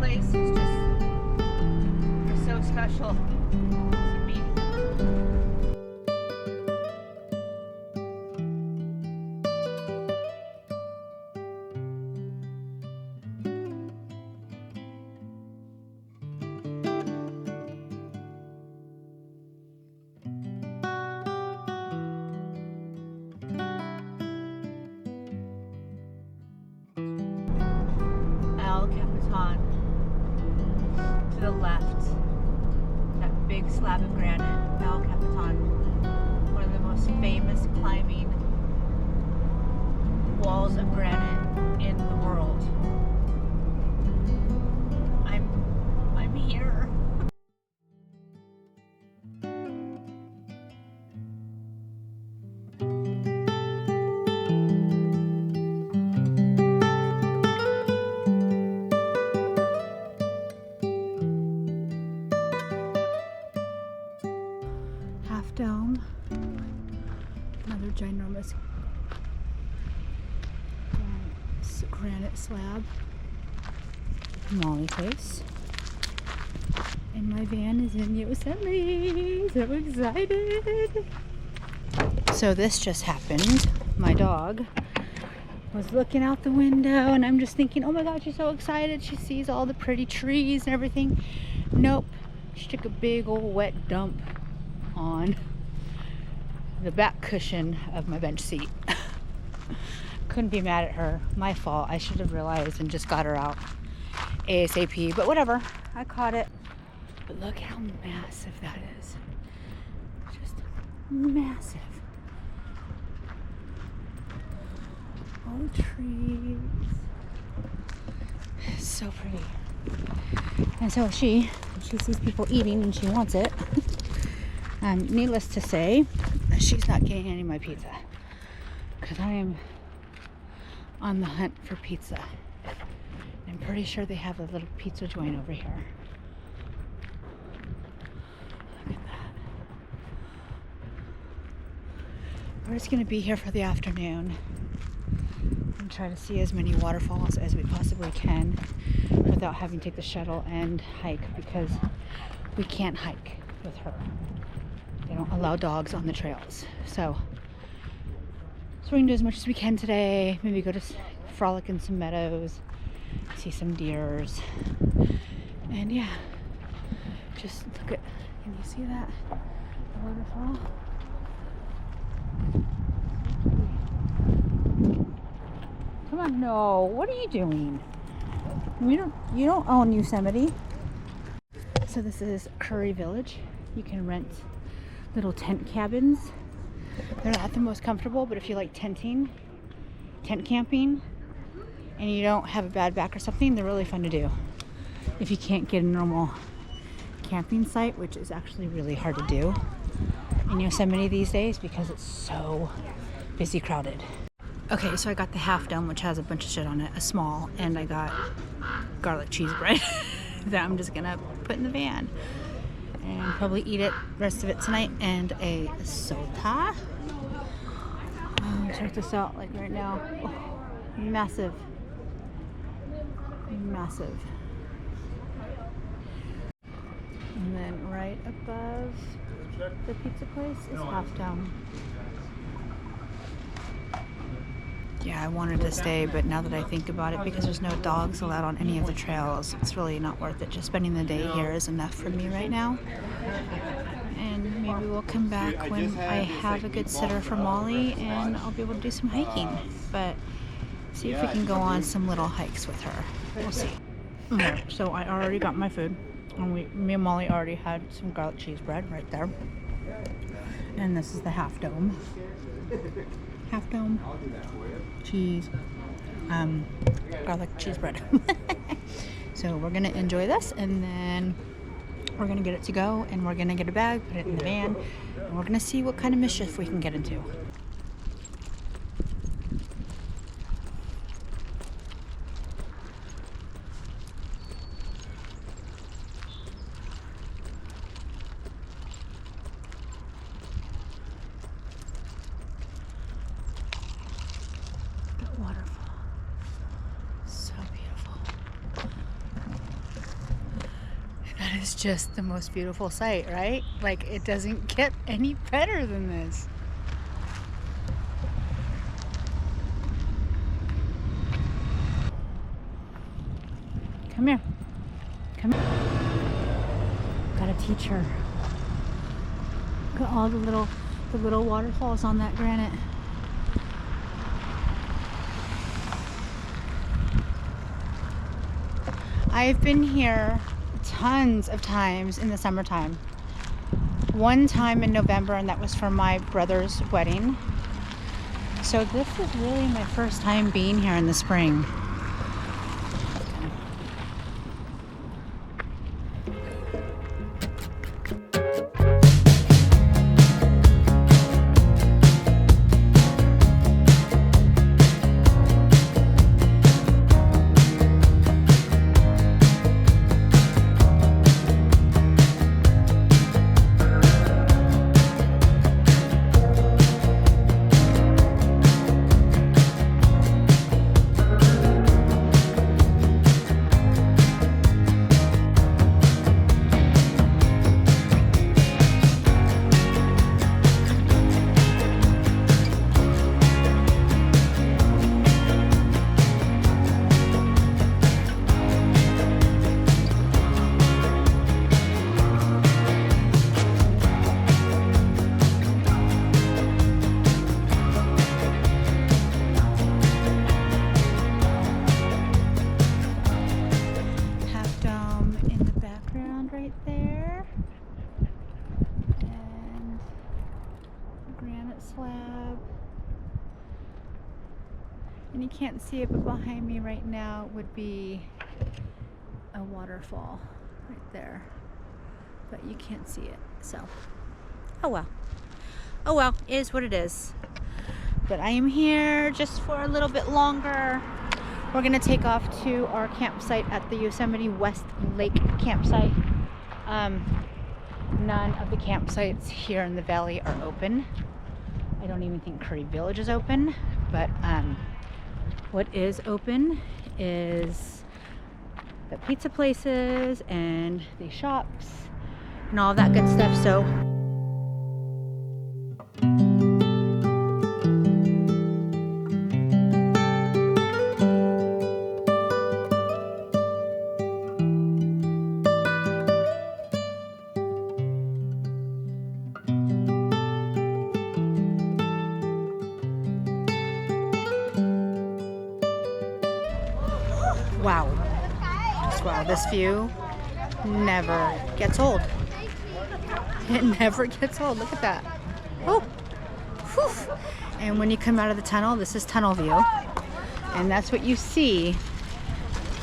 place is just so special to me. Capitan to the left, that big slab of granite, El Capitan, one of the most famous climbing walls of granite in the world. I'm here. Dome, another ginormous granite slab. Molly place, and my van is in Yosemite. So excited! So this just happened. My dog was looking out the window, and I'm just thinking, oh my god, she's so excited. She sees all the pretty trees and everything. Nope, she took a big old wet dump on the back cushion of my bench seat. Couldn't be mad at her. My fault. I should have realized and just got her out ASAP, but whatever. I caught it. But look how massive that is. Just massive. All the trees. It's so pretty. And so she sees people eating and she wants it. Needless to say, she's not getting any of my pizza because I am on the hunt for pizza. I'm pretty sure they have a little pizza joint over here. Look at that. We're just going to be here for the afternoon and try to see as many waterfalls as we possibly can without having to take the shuttle and hike, because we can't hike with her. They don't allow dogs on the trails. So we're gonna do as much as we can today. Maybe go to frolic in some meadows, see some deers, and yeah, just look at, can you see that? The waterfall? Come on, no, what are you doing? You don't own Yosemite. So this is Curry Village. You can rent little tent cabins. They're not the most comfortable, but if you like tent camping, and you don't have a bad back or something, they're really fun to do. If you can't get a normal camping site, which is actually really hard to do in Yosemite these days because it's so busy, crowded. Okay, so I got the half dome, which has a bunch of shit on it, a small, and I got garlic cheese bread that I'm just gonna put in the van and probably eat it the rest of it tonight, and a soda. Check this out, like right now. Oh, massive. Massive. And then right above the pizza place is Half Dome. Yeah, I wanted to stay, but now that I think about it, because there's no dogs allowed on any of the trails, it's really not worth it. Just spending the day here is enough for me right now. And maybe we'll come back when I have a good sitter for Molly and I'll be able to do some hiking. But see if we can go on some little hikes with her. We'll see. Okay, so I already got my food. And me and Molly already had some garlic cheese bread right there. And this is the Half Dome. Half Dome, cheese, garlic cheese bread. So we're gonna enjoy this, and then we're gonna get it to go, and we're gonna get a bag, put it in the van, and we're gonna see what kind of mischief we can get into. is just the most beautiful sight, right? Like, it doesn't get any better than this. Come here. Come here. Gotta teach her. Look at all the little waterfalls on that granite. I've been here tons of times in the summertime. One time in November, and that was for my brother's wedding. So this is really my first time being here in the spring. Slab, and you can't see it, but behind me right now would be a waterfall right there, but you can't see it, so oh well, it is what it is. But I am here just for a little bit longer. We're gonna take off to our campsite at the Yosemite West Lake campsite. None of the campsites here in the valley are open. I don't even think Curry Village is open, but what is open is the pizza places and the shops and all that good stuff. So wow, just wow, this view never gets old. It never gets old. Look at that. Oh, whew. And when you come out of the tunnel, this is tunnel view, and that's what you see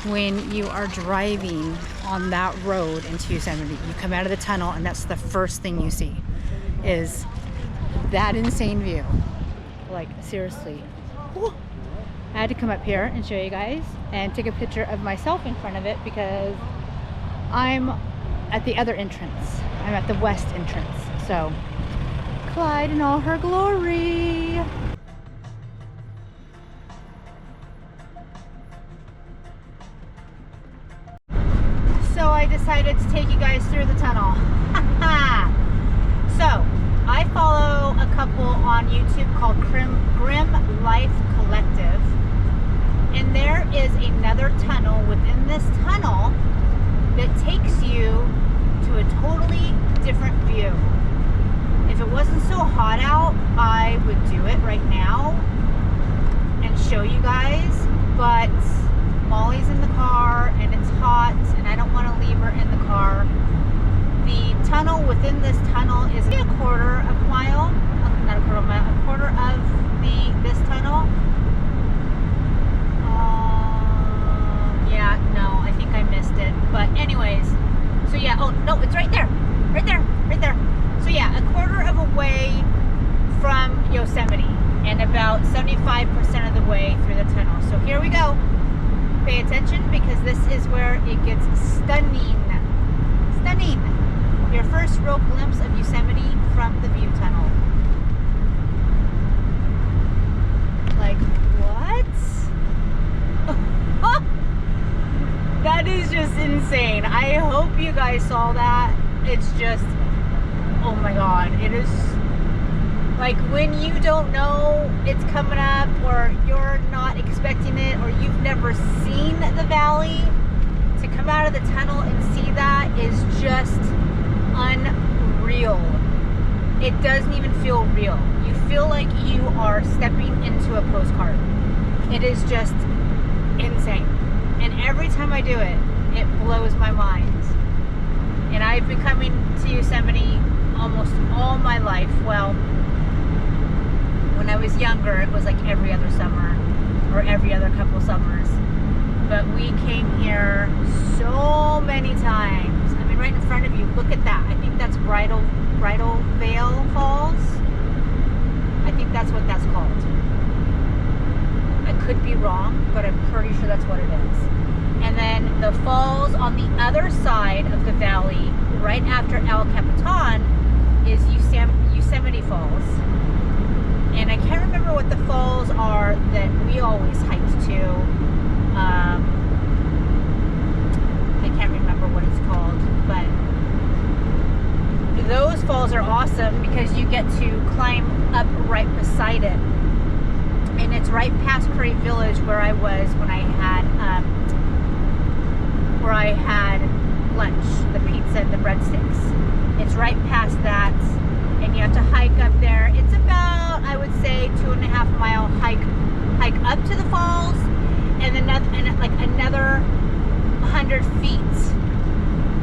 when you are driving on that road into Yosemite. You come out of the tunnel, and that's the first thing you see is that insane view. Like, seriously. Whew. I had to come up here and show you guys and take a picture of myself in front of it because I'm at the other entrance. I'm at the west entrance. So, Clyde in all her glory. So I decided to take you guys through the tunnel. So, I follow a couple on YouTube called Grim Life Collective. And there is another tunnel within this tunnel that takes you to a totally different view. If it wasn't so hot out, I would do it right now and show you guys, but Molly's in the car and it's hot and I don't want to leave her in the car. The tunnel within this tunnel is a quarter of a mile, not a quarter of a mile, a quarter of this tunnel. Yeah, no, I think I missed it. But anyways, so yeah, oh no, it's right there. Right there, right there. So yeah, a quarter of a way from Yosemite and about 75% of the way through the tunnel. So here we go. Pay attention because this is where it gets stunning. Stunning. Your first real glimpse of Yosemite from the view tunnel. Like, what? That is just insane. I hope you guys saw that. It's just, oh my God. It is like when you don't know it's coming up, or you're not expecting it, or you've never seen the valley, to come out of the tunnel and see that is just unreal. It doesn't even feel real. You feel like you are stepping into a postcard. It is just insane. And every time I do it, it blows my mind. And I've been coming to Yosemite almost all my life. Well, when I was younger, it was like every other summer or every other couple summers. But we came here so many times. I mean, right in front of you, look at that. I think that's Bridal Veil Falls. I think that's what that's called. I could be wrong, but I'm pretty sure that's what it is. And then the falls on the other side of the valley, right after El Capitan, is Yosemite Falls. And I can't remember what the falls are that we always hiked to. I can't remember what it's called, but those falls are awesome because you get to climb up right beside it. And it's right past Curry Village where I was when I had lunch, the pizza and the breadsticks. It's right past that, and you have to hike up there. It's about, I would say, 2.5 mile hike up to the falls, and then another 100 feet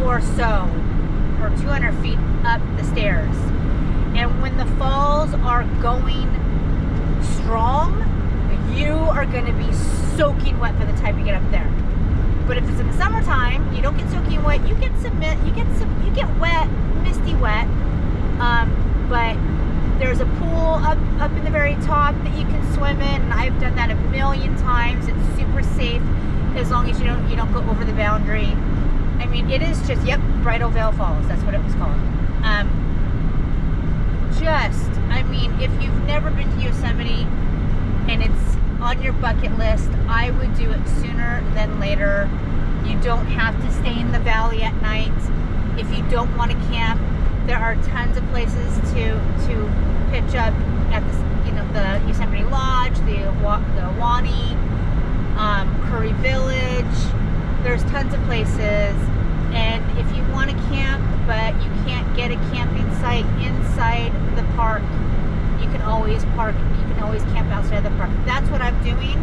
or so, or 200 feet up the stairs. And when the falls are going strong, you are going to be soaking wet by the time you get up there. But if it's in the summertime, you don't get soaking wet. You get wet, misty wet. But there's a pool up in the very top that you can swim in, and I've done that a million times. It's super safe as long as you don't go over the boundary. I mean, it is just, yep, Bridal Veil Falls. That's what it was called. I mean, if you've never been to Yosemite and it's on your bucket list, I would do it sooner than later. You don't have to stay in the valley at night. If you don't want to camp, there are tons of places to pitch up at the Yosemite Lodge, the Ahwanhee, Curry Village. There's tons of places. And if you want to camp, but you can't get a camping site inside the park, you can always park. You can always camp outside the park. That's what I'm doing.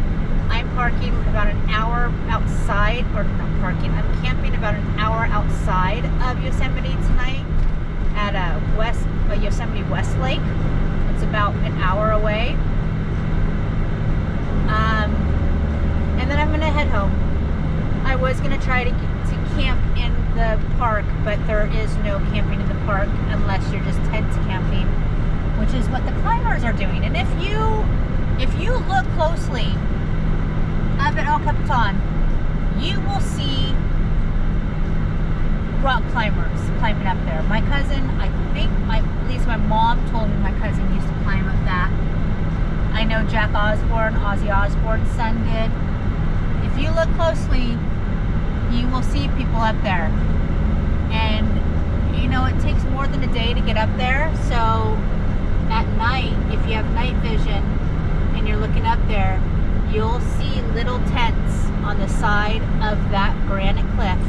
I'm parking about an hour outside, or not parking. I'm camping about an hour outside of Yosemite tonight at a Yosemite West Lake. It's about an hour away. And then I'm gonna head home. I was gonna try to camp in the park, but there is no camping in the park unless you're just tent camping, which is what the climbers are doing. And if you look closely up at El Capitan, you will see rock climbers climbing up there. My cousin, at least my mom told me my cousin used to climb up that. I know Jack Osborne, Ozzy Osbourne's son did. If you look closely, you will see people up there. And it takes more than a day to get up there. So at night, if you have night vision and you're looking up there, you'll see little tents on the side of that granite cliff.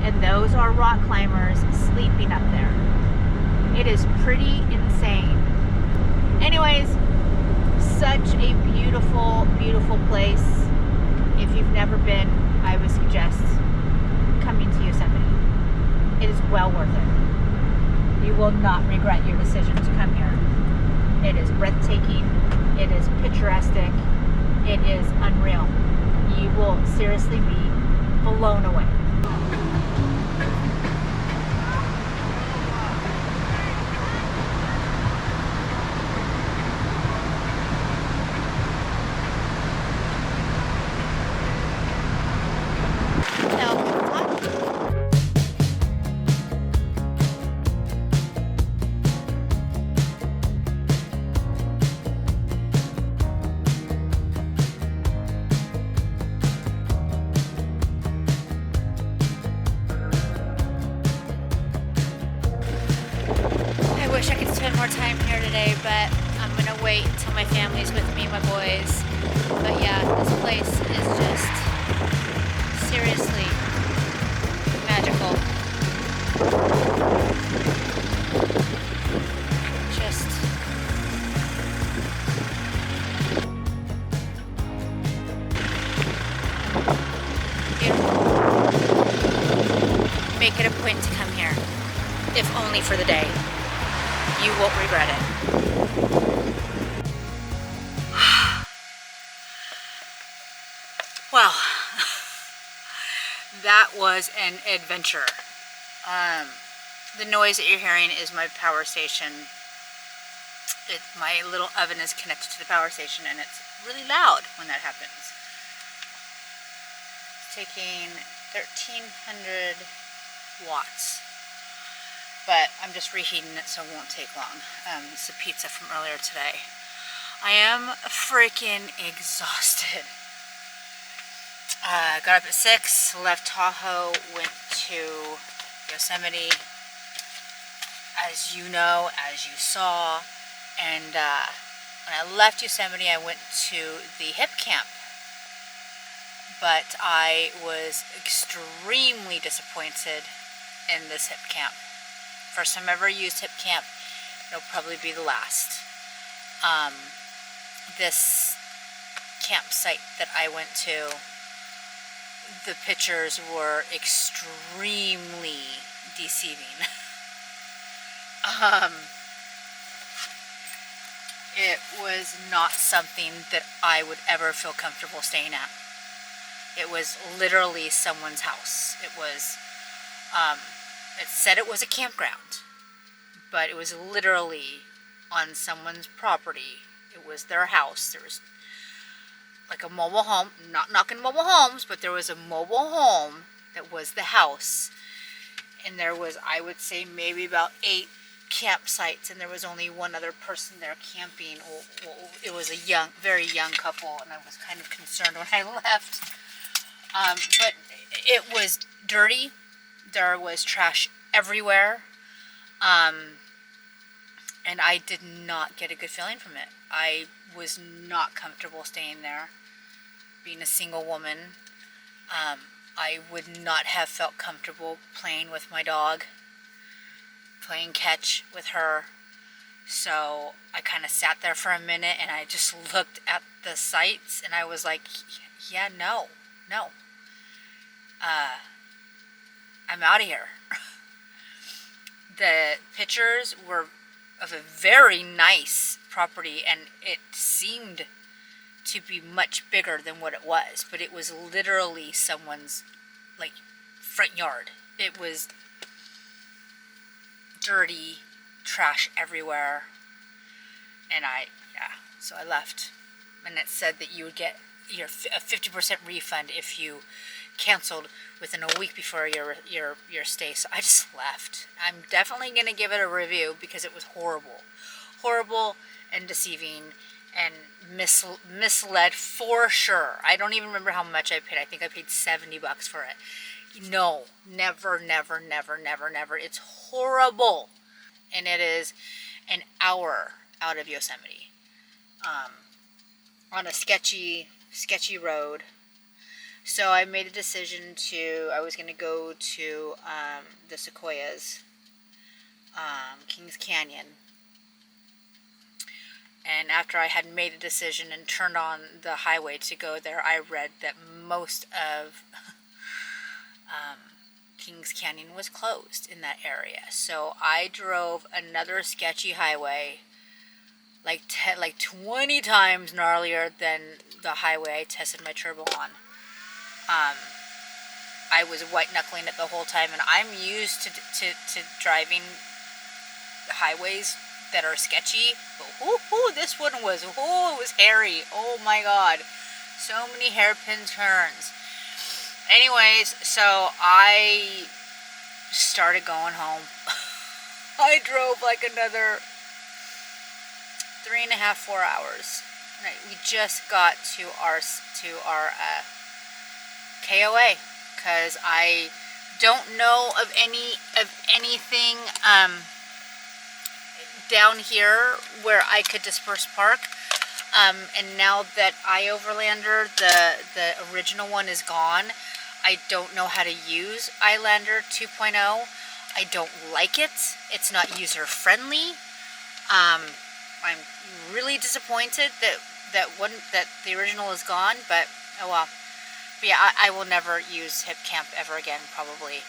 And those are rock climbers sleeping up there. It is pretty insane. Anyways, such a beautiful, beautiful place. If you've never been, I would suggest coming to Yosemite. It is well worth it. You will not regret your decision to come here. It is breathtaking. It is picturesque. It is unreal. You will seriously be blown away. more time here today, but I'm gonna wait until my family's with me, my boys. But yeah, this place is just seriously magical. Just beautiful. Make it a point to come here, if only for the day. You won't regret it. Well, that was an adventure. The noise that you're hearing is my power station. My little oven is connected to the power station, and it's really loud when that happens. It's taking 1,300 watts. But I'm just reheating it so it won't take long. It's a pizza from earlier today. I am freaking exhausted. Got up at 6, left Tahoe, went to Yosemite, as you know, as you saw. And when I left Yosemite, I went to the HipCamp. But I was extremely disappointed in this HipCamp. First time I ever used HipCamp, it'll probably be the last. This campsite that I went to, the pictures were extremely deceiving. It was not something that I would ever feel comfortable staying at. It was literally someone's house. It was, it said it was a campground, but it was literally on someone's property. It was their house. There was like a mobile home, not knocking mobile homes, but there was a mobile home that was the house. And there was, I would say, maybe about 8 campsites, and there was only one other person there camping. It was a young, very young couple, and I was kind of concerned when I left. But it was dirty. There was trash everywhere. And I did not get a good feeling from it. I was not comfortable staying there. Being a single woman, I would not have felt comfortable playing with my dog, playing catch with her. So I kind of sat there for a minute and I just looked at the sights and I was like, yeah, no. I'm out of here. The pictures were of a very nice property, and it seemed to be much bigger than what it was, but it was literally someone's like front yard. It was dirty, trash everywhere, and so I left. And it said that you would get a 50% refund if you canceled within a week before your stay. So I just left. I'm definitely going to give it a review because it was horrible and deceiving and misled for sure. I don't even remember how much I paid. I think I paid $70 for it. No, never. It's horrible. And it is an hour out of Yosemite, on a sketchy road. So I made a decision I was going to go to the Sequoias, Kings Canyon. And after I had made a decision and turned on the highway to go there, I read that most of Kings Canyon was closed in that area. So I drove another sketchy highway, like 20 times gnarlier than the highway I tested my turbo on. I was white knuckling it the whole time, and I'm used to driving highways that are sketchy, but this one was, it was hairy. Oh my god, so many hairpin turns. Anyways, so I started going home. I drove like another 3.5, 4 hours. We just got to our KOA, because I don't know of anything down here where I could disperse park. And now that iOverlander, the original one, is gone, I don't know how to use iLander 2.0. I don't like it. It's not user friendly. I'm really disappointed that the original is gone, but oh well. But yeah, I will never use HipCamp ever again, probably,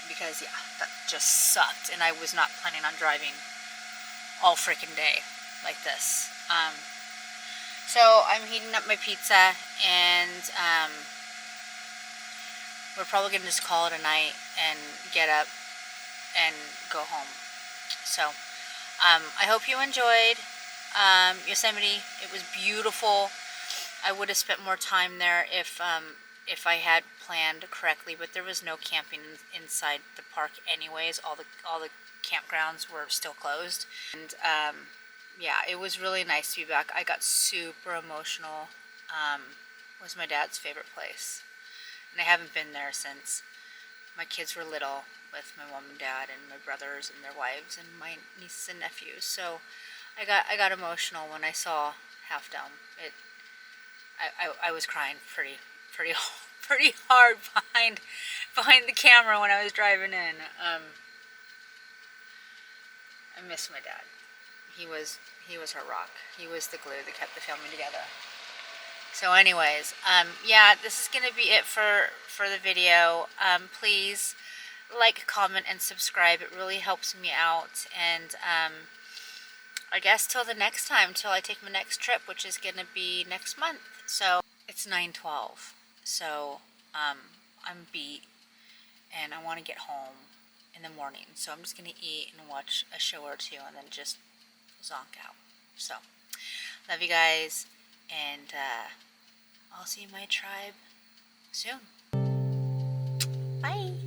because yeah, that just sucked, and I was not planning on driving all freaking day like this. So I'm heating up my pizza, and we're probably gonna just call it a night and get up and go home. So I hope you enjoyed Yosemite. It was beautiful. I would have spent more time there if I had planned correctly, but there was no camping inside the park anyways. All the campgrounds were still closed, and yeah, it was really nice to be back. I got super emotional. It was my dad's favorite place, and I haven't been there since my kids were little, with my mom and dad and my brothers and their wives and my nieces and nephews. So I got emotional when I saw Half Dome. I was crying pretty hard behind the camera when I was driving in. I miss my dad. He was her rock. He was the glue that kept the family together. So anyways, yeah, this is gonna be it for the video. Please like, comment, and subscribe. It really helps me out. And I guess till the next time, till I take my next trip, which is gonna be next month. So it's 9:12. So I'm beat, and I want to get home in the morning. So I'm just gonna eat and watch a show or two, and then just zonk out. So love you guys, and I'll see my tribe soon. Bye.